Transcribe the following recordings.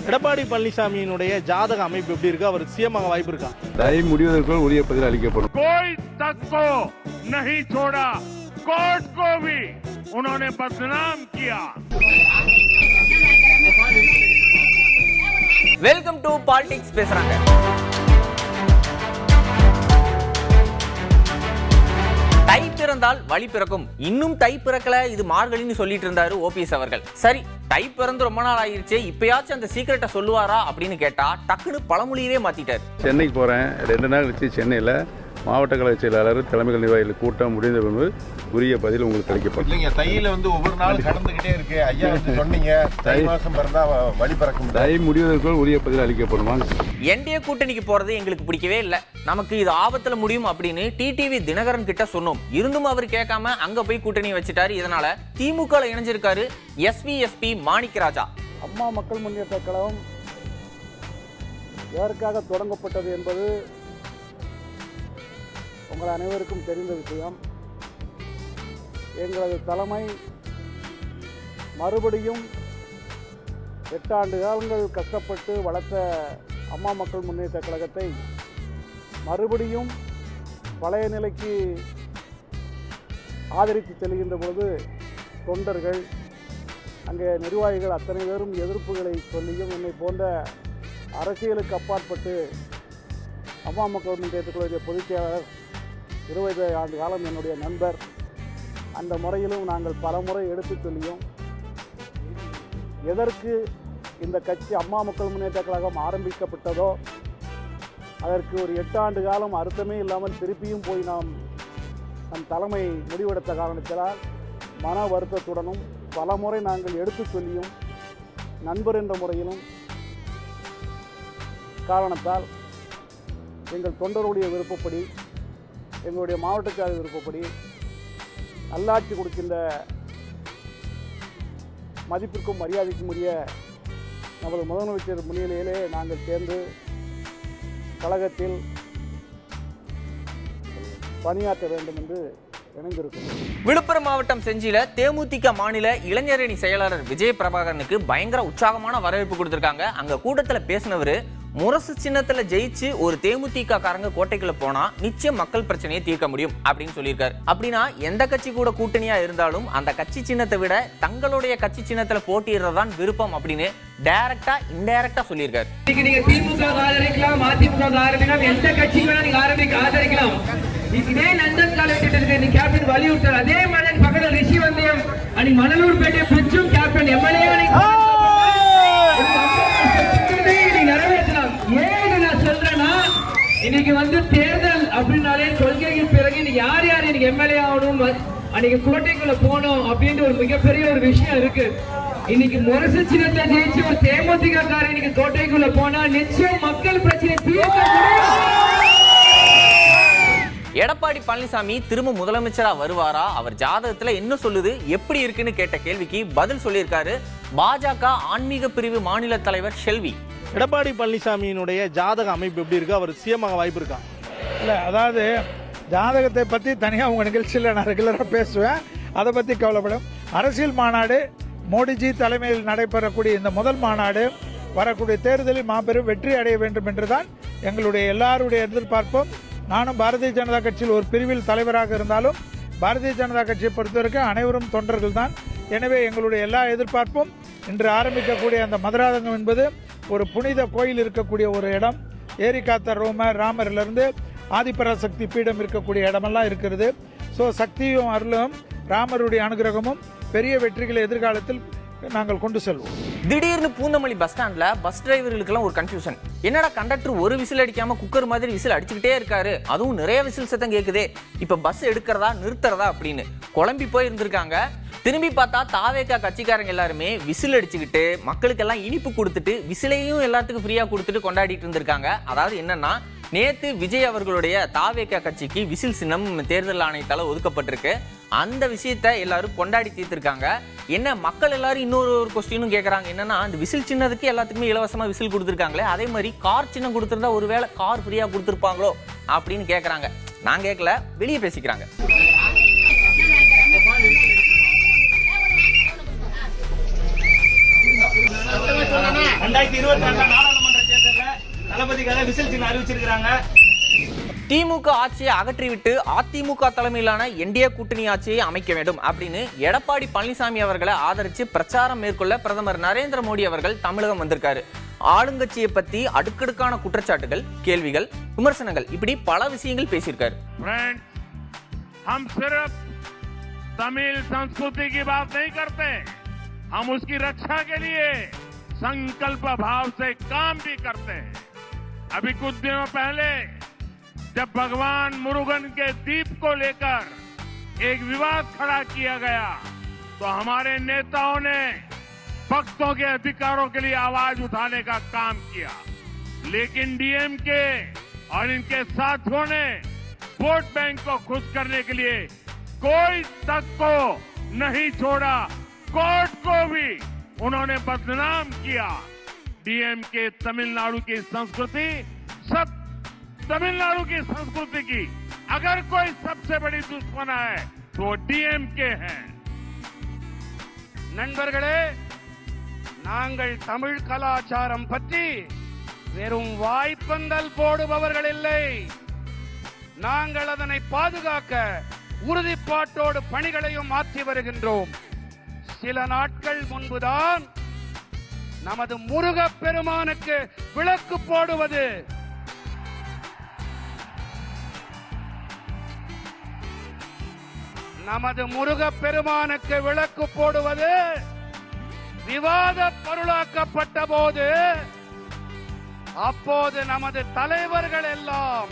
எடப்பாடி பழனிசாமியினுடைய ஜாதக அமைப்பு எப்படி இருக்கு? அவர் சிஎமாக வாய்ப்பு இருக்கா? தயவு முடிவதற்குள் உரிய பதில் அளிக்கப்படும். कोई तक को नहीं छोड़ा, कोर्ट को भी उन्होंने बदनाम किया. வெல்கம் டு பாலிடிக்ஸ் பேசுறாங்க. தை பிறந்தால் வழி பிறக்கும். இன்னும் தை பிறக்கல, இது மார்கழின்னு சொல்லிட்டு இருந்தாரு ஓபிஎஸ் அவர்கள். சரி, தை பிறந்து ரொம்ப நாள் ஆயிருச்சு, இப்பயாச்சும் அந்த சீக்கிரட்டை சொல்லுவாரா அப்படின்னு கேட்டா டக்குன்னு பழமொழியவே மாத்திட்டாரு. சென்னைக்கு போறேன், 2 நாள் கழிச்சு சென்னையில மாவட்ட கழக செயலாளர் தலைமைகள் நிர்வாகிகள் கூட்டம் முடிந்த பின்பு உரிய பதில் உங்களுக்கு அளிக்கப்படும். இல்லைங்க, தையில ஒவ்வொரு நாள் கடந்துகிட்டே இருக்கு. ஐயா சொன்னீங்க தை மாசம் பிறந்தா வழி பிறக்கும். தயவு முடிவதற்குள் உரிய பதில் அளிக்கப்படுமா? என்டிஏ கூட்டணிக்கு போறது எங்களுக்கு பிடிக்கவே இல்லை, நமக்கு இது ஆபத்துல முடியும் அப்படின்னு டிடிவி தினகரன் கிட்ட சொன்னோம். இருந்தும் அவர் கேட்காம அங்க போய் கூட்டணி வச்சுட்டாரு. இதனால திமுக இணைஞ்சிருக்காரு எஸ்வி மாணிக்கராஜா. அம்மா மக்கள் முன்னேற்ற கழகம் எதற்காக தொடங்கப்பட்டது என்பது உங்கள் அனைவருக்கும் தெரிந்த விஷயம். எங்களது தலைமை மறுபடியும் 8 ஆண்டு காலங்கள் கஷ்டப்பட்டு வளர்த்த அம்மா மக்கள் முன்னேற்ற கழகத்தை மறுபடியும் பழைய நிலைக்கு ஆதரித்து செல்கின்ற பொழுது தொண்டர்கள், அங்கே நிர்வாகிகள் அத்தனை பேரும் எதிர்ப்புகளை சொல்லியும் என்னை போன்ற அரசியலுக்கு அப்பாற்பட்டு அம்மா மக்கள் முன்னேற்ற கழக பொதுச் செயலாளர் 20 ஆண்டு காலம் என்னுடைய நண்பர், அந்த முறையிலும் நாங்கள் பல முறை எடுத்து சொல்லியும் எதற்கு இந்த கட்சி அம்மா மக்கள் முன்னேற்ற கழகம் ஆரம்பிக்கப்பட்டதோ அதற்கு ஒரு 8 ஆண்டு காலம் அர்த்தமே இல்லாமல் திருப்பியும் போய் நம் தலைமை முடிவெடுத்த காரணத்தினால் மன வருத்தத்துடனும் பல முறை நாங்கள் எடுத்து சொல்லியும் நண்பர் என்ற முறையிலும் காரணத்தால் எங்கள் தொண்டருடைய விருப்பப்படி, எங்களுடைய மாவட்ட செயலாளர் விருப்பப்படி நல்லாட்சி கொடுக்கின்ற மதிப்பிற்கும் மரியாதைக்கும் உரிய நமது முதலமைச்சர் முன்னிலையிலே நாங்கள் சேர்ந்து கழகத்தில் பணியாற்ற வேண்டும் என்று இணைந்திருக்கிறோம். விழுப்புரம் மாவட்டம் செஞ்சியில தேமுதிக மாநில இளைஞரணி செயலாளர் விஜய் பிரபாகரனுக்கு பயங்கர உற்சாகமான வரவேற்பு கொடுத்திருக்காங்க. அங்க கூட்டத்துல பேசினவரு, முரசு சின்னத்துல ஜெயிச்சு ஒரு தேமுதிக காரங்க கோட்டைக்குள்ள போனா நிச்சயம் மக்கள் பிரச்சனையை தீர்க்க முடியும் அப்படின்னு சொல்லியிருக்காரு. அப்படின்னா எந்த கட்சி கூட கூட்டணியா இருந்தாலும் அந்த கட்சி சின்னத்தை விட தங்களுடைய கட்சி சின்னத்துல போட்டியிடுறதான் விருப்பம் அப்படின்னு டைரக்டா இன்டைரக்டா சொல்லியிருக்காரு. நீங்க திமுக ஆதரிக்கலாம், அதிமுக ஆதரிக்கலாம், எந்த கட்சி வேணா நீங்க ஆதரிக்கலாம். இதே லண்டன் காலேஜ் நீ கேப்டன் வலியுறுத்தார். அதே மாதிரி பக்கத்துல ரிஷி வந்தயம் அன்னைக்கு மணலூர் பேட்டை பிரிட்ஜும் கேப்டன் எம்எல்ஏ நிறைவேற்றலாம். ஏன் நான் சொல்றேன்னா, இன்னைக்கு தேர்தல் அப்படின்னாலே கொள்கைக்கு பிறகு இன்னைக்கு யார் இன்னைக்கு எம்எல்ஏ ஆகணும், அன்னைக்கு கோட்டைக்குள்ள போகணும் அப்படின்ற ஒரு மிகப்பெரிய ஒரு விஷயம் இருக்கு. இன்னைக்கு முரசு சின்னத்தை ஜெயிச்சு ஒரு தேமுதிக காரர் இன்னைக்கு கோட்டைக்குள்ள போனா நிச்சயம் மக்கள் பிரச்சனை தீர்க்க முடியும். எடப்பாடி பழனிசாமி திரும்ப முதலமைச்சரா வருவாரா, அவர் ஜாதகத்துல என்ன சொல்லுது, எப்படி இருக்குன்னு கேட்ட கேள்விக்கு பதில் சொல்லியிருக்காரு பாஜக ஆன்மீக பிரிவு மாநில தலைவர் செல்வி. எடப்பாடி பழனிசாமியினுடைய ஜாதக அமைப்பு எப்படி இருக்கு? அவர் சிஎமாக வாய்ப்பு இருக்கா? இல்லை, அதாவது ஜாதகத்தை பற்றி தனியாக உங்கள் நிகழ்ச்சியில் நான் ரெகுலராக பேசுவேன், அதை பற்றி கவலைப்படும். அரசியல் மாநாடு மோடிஜி தலைமையில் நடைபெறக்கூடிய இந்த முதல் மாநாடு வரக்கூடிய தேர்தலில் மாபெரும் வெற்றி அடைய வேண்டும் என்றுதான் எங்களுடைய எல்லாருடைய எதிர்பார்ப்பும். நானும் பாரதிய ஜனதா கட்சியில் ஒரு பிரிவில் தலைவராக இருந்தாலும் பாரதிய ஜனதா கட்சியை பொறுத்தவரைக்கும் அனைவரும் தொண்டர்கள் தான். எனவே எங்களுடைய எல்லா எதிர்பார்ப்பும் இன்று ஆரம்பிக்கக்கூடிய அந்த மதுராந்தகம் என்பது ஒரு புனித கோயில் இருக்கக்கூடிய ஒரு இடம். ஏரி காத்த ராமரிலிருந்து ஆதிபராசக்தி பீடம் இருக்கக்கூடிய இடமெல்லாம் இருக்கிறது. ஸோ சக்தியும் அருளும் ராமருடைய அனுகிரகமும் பெரிய வெற்றிகளை எதிர்காலத்தில் நாங்கள் கொண்டு செல்வோம். திடீர்னு பூந்தமல்லி பஸ் ஸ்டாண்ட்ல பஸ் டிரைவர்களுக்கெல்லாம் ஒரு கன்ஃபியூஷன். என்னடா கண்டக்டர் ஒரு விசில் அடிக்காம குக்கர் மாதிரி விசில் அடிச்சுக்கிட்டே இருக்காரு, அதுவும் நிறைய விசில் சத்தம் கேட்குதே, இப்ப பஸ் எடுக்கிறதா நிறுத்துறதா அப்படின்னு குழம்பி போய் இருந்திருக்காங்க. திரும்பி பார்த்தா தாவேகா கட்சிக்காரங்க எல்லாருமே விசில் அடிச்சுக்கிட்டு மக்களுக்கெல்லாம் இனிப்பு கொடுத்துட்டு விசிலையும் எல்லாத்துக்கும் ஃப்ரீயா கொடுத்துட்டு கொண்டாடிட்டு இருந்திருக்காங்க. அதாவது என்னன்னா, நேத்து விஜய் அவர்களுடைய தாவேகா கட்சிக்கு விசில் சின்னம் தேர்தல் ஆணையத்தால ஒதுக்கப்பட்டிருக்கு. அந்த விஷயத்தை எல்லாரும் கொண்டாடி தீர்த்திருக்காங்க. என்ன மக்கள் எல்லாரும் இன்னொரு கொஸ்டினும் கேட்கறாங்க, என்னன்னா அந்த விசில் சின்னதுக்கு எல்லாத்துக்குமே இலவசமா விசில் கொடுத்துருக்காங்களே, அதே மாதிரி கார் சின்னம் கொடுத்துருந்தா ஒருவேளை கார் ஃப்ரீயா கொடுத்துருப்பாங்களோ அப்படின்னு கேட்கறாங்க. நான் கேட்கல, வெளியே பேசிக்கிறாங்க. 2022 நாடாளுமன்ற தேர்தலில் தளபதிக்காக விசில் சின்னம் அறிவிச்சிருக்காங்க. திமுக ஆட்சியை அகற்றிவிட்டு அதிமுக தலைமையிலான என்டிஏ கூட்டணி ஆட்சியை அமைக்க வேண்டும் அப்படின்னு எடப்பாடி பழனிசாமி அவர்களை ஆதரிச்சு பிரச்சாரம் மேற்கொள்ள பிரதமர் நரேந்திர மோடி அவர்கள் தமிழகம் வந்திருக்காரு. ஆளுங்கட்சியை பத்தி அடுக்கடுக்கான குற்றச்சாட்டுகள், கேள்விகள், விமர்சனங்கள், இப்படி பல விஷயங்கள் பேசியிருக்காரு. हम सिर्फ तमिल संस्कृति की बात नहीं करते, हम उसकी रक्षा के लिए संकल्प भाव से काम भी करते हैं. अभी कुछ दिनों पहले जब भगवान मुरुगन के दीप को लेकर एक विवाद खड़ा किया गया तो हमारे नेताओं ने भक्तों के अधिकारों के लिए आवाज उठाने का काम किया, लेकिन डीएमके और इनके साथियों ने वोट बैंक को खुश करने के लिए कोई तक को नहीं छोड़ा, कोर्ट को भी उन्होंने बदनाम किया. डीएमके तमिलनाडु की संस्कृति, सब तमिलनाडु की संस्कृति की अगर कोई सबसे बड़ी दुश्मन है तो वो डीएमके है. நண்பர்களே, நாங்கள் தமிழ் கலாச்சாரம் பற்றி வெறும் வாய்ப்பந்தல் போடுபவர்கள் இல்லை. நாங்கள் அதனை பாதுகாக்க உறுதிப்பாட்டோடு பணிகளையும் ஆற்றி வருகின்றோம். சில நாட்கள் முன்புதான் நமது முருகப் பெருமானுக்கு விளக்கு போடுவது, நமது முருகப் பெருமானுக்கு விளக்கு போடுவது விவாத பொருளாக்கப்பட்ட போது, அப்போது நமது தலைவர்கள் எல்லாம்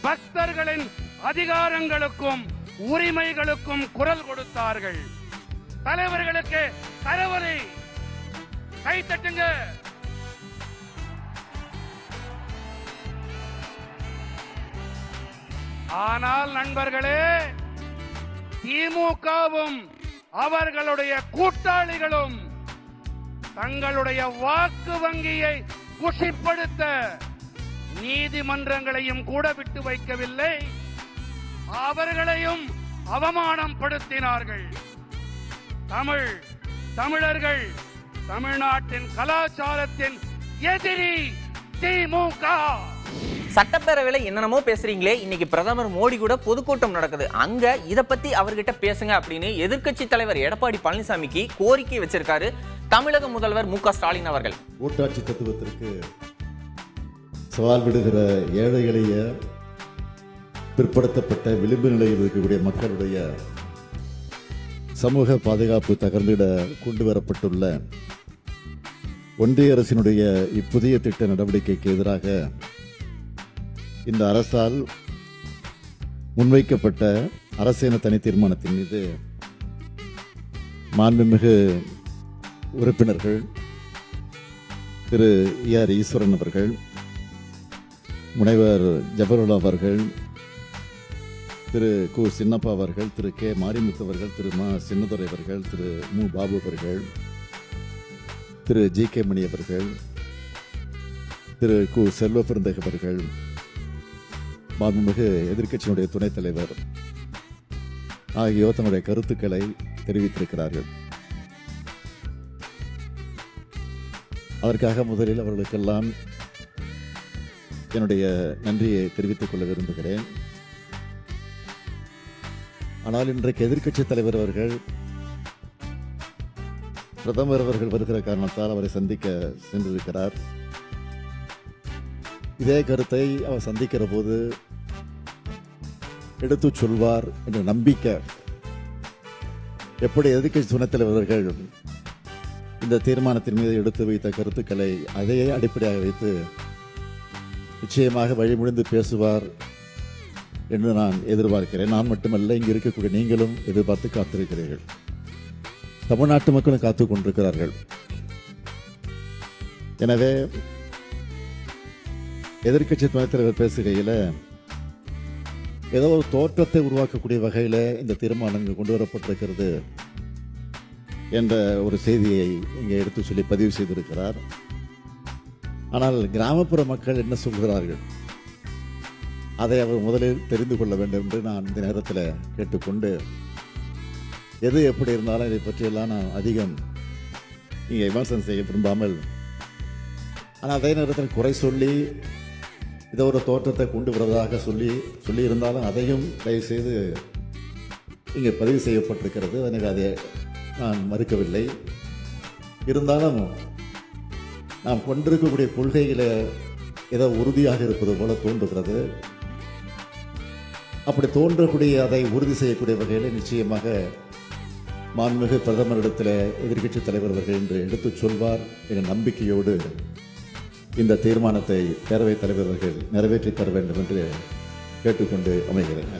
பக்தர்களின் அதிகாரங்களுக்கும் உரிமைகளுக்கும் குரல் கொடுத்தார்கள். தலைவர்களுக்கு கரவொலி, கை தட்டுங்க. ஆனால் நண்பர்களே, திமுகவும் அவர்களுடைய கூட்டாளிகளும் தங்களுடைய வாக்கு வங்கியை குஷிப்படுத்த நீதிமன்றங்களையும் கூட விட்டு வைக்கவில்லை, அவர்களையும் அவமானம் படுத்தினார்கள். தமிழர்கள் தமிழ்நாட்டின் கலாச்சாரத்தின் எதிரி திமுக. சட்டப்பேரவையில என்னென்னமோ பேசுறீங்களே, இன்னைக்கு பிரதமர் மோடி கூட பொதுக்கூட்டம் நடக்குது, அங்க இத பத்தி அவர்கிட்ட பேசுங்க அப்படின்னு எதிர்க்கட்சி தலைவர் எடப்பாடி பழனிசாமிக்கு கோரிக்கை வச்சிருக்காரு தமிழக முதல்வர் மு க ஸ்டாலின் அவர்கள். கூட்டாட்சி தத்துவத்திற்கு சவால் விடுகிற ஏழை எளிய பிற்படுத்தப்பட்ட விளிம்பு நிலையில் இருக்கக்கூடிய மக்களுடைய சமூக பாதுகாப்பு தகர்ந்திட கொண்டு வரப்பட்டுள்ள ஒன்றிய அரசினுடைய இப்புதிய திட்ட நடவடிக்கைக்கு எதிராக இந்த அரசால் முன்வைக்கப்பட்ட அரசியல் தனி தீர்மானத்தின் மீது மாண்புமிகு உறுப்பினர்கள் திரு ஆர் ஈஸ்வரன் அவர்கள், முனைவர் ஜபருல்லா அவர்கள், திரு கு சின்னப்பா அவர்கள், திரு கே மாரிமுத்து அவர்கள், திரு மா சின்னதுரை அவர்கள், திரு மு பாபு அவர்கள், திரு ஜி கே மணி அவர்கள், திரு கு செல்வ பெருந்தகை அவர்கள், மாண்புமிகு எதிர்க்கட்சியினுடைய துணைத் தலைவர் ஆகியோர் தன்னுடைய கருத்துக்களை தெரிவித்திருக்கிறார்கள். அதற்காக முதலில் அவர்களுக்கெல்லாம் என்னுடைய நன்றியை தெரிவித்துக் கொள்ள விரும்புகிறேன். ஆனால் இன்றைக்கு எதிர்க்கட்சி தலைவர் அவர்கள் பிரதமர் அவர்கள் வருகிற காரணத்தால் அவரை சந்திக்க சென்றிருக்கிறார். இதே கருத்தை அவர் சந்திக்கிற போது எடுத்து சொல்வார் என்ற நம்பிக்கை, எப்படி எதிர்க்கட்சி துணைத் தலைவர்கள் இந்த தீர்மானத்தின் மீது எடுத்து வைத்த கருத்துக்களை அதையே அடிப்படையாக வைத்து நிச்சயமாக வழிமுடிந்து பேசுவார் என்று நான் எதிர்பார்க்கிறேன். நான் மட்டுமல்ல, இங்கு இருக்கக்கூடிய நீங்களும் எதிர்பார்த்து காத்திருக்கிறீர்கள். தமிழ்நாட்டு மக்களும் காத்துக் கொண்டிருக்கிறார்கள். எனவே எதிர்க்கட்சி துணைத் தலைவர் பேசுகையில் ஏதோ ஒரு தோற்றத்தை உருவாக்கக்கூடிய வகையில் இந்த தீர்மானம் இங்கு கொண்டு வரப்பட்டிருக்கிறது என்ற ஒரு செய்தியை இங்கே எடுத்து சொல்லி பதிவு செய்திருக்கிறார். ஆனால் கிராமப்புற மக்கள் என்ன சொல்கிறார்கள், அதை அவர் முதலில் தெரிந்து கொள்ள வேண்டும் என்று நான் இந்த நேரத்தில் கேட்டுக்கொண்டு, எது எப்படி இருந்தாலும் இதை பற்றியெல்லாம் நான் அதிகம் இங்கே விமர்சனம் செய்ய விரும்பாமல், ஆனால் அதே நேரத்தில் குறை சொல்லி இதை ஒரு தோற்றத்தை கொண்டு வருவதாக சொல்லியிருந்தாலும் அதையும் தயவுசெய்து இங்கே பதிவு செய்யப்பட்டிருக்கிறது. எனக்கு அதை நான் மறுக்கவில்லை. இருந்தாலும் நாம் கொண்டிருக்கக்கூடிய கொள்கையில் ஏதோ உறுதியாக இருப்பது போல தோன்றுகிறது. அப்படி தோன்றக்கூடிய அதை உறுதி செய்யக்கூடிய வகையில் நிச்சயமாக மாண்புமிகு பிரதமரிடத்தில் எதிர்க்கட்சித் தலைவர் அவர்கள் என்று எடுத்துச் சொல்வார் என்ற நம்பிக்கையோடு இந்த தீர்மானத்தை பேரவைத் தலைவர் அவர்கள் நிறைவேற்றி தர வேண்டும் என்று கேட்டுக்கொண்டு அமைகிறேன்.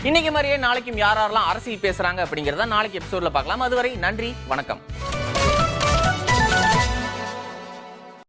இன்னைக்கு மாதிரியே நாளைக்கும் யாரெல்லாம் அரசியல் பேசுறாங்க அப்படிங்கிறத நாளைக்கு எபிசோட்ல பார்க்கலாம். அதுவரை நன்றி, வணக்கம்.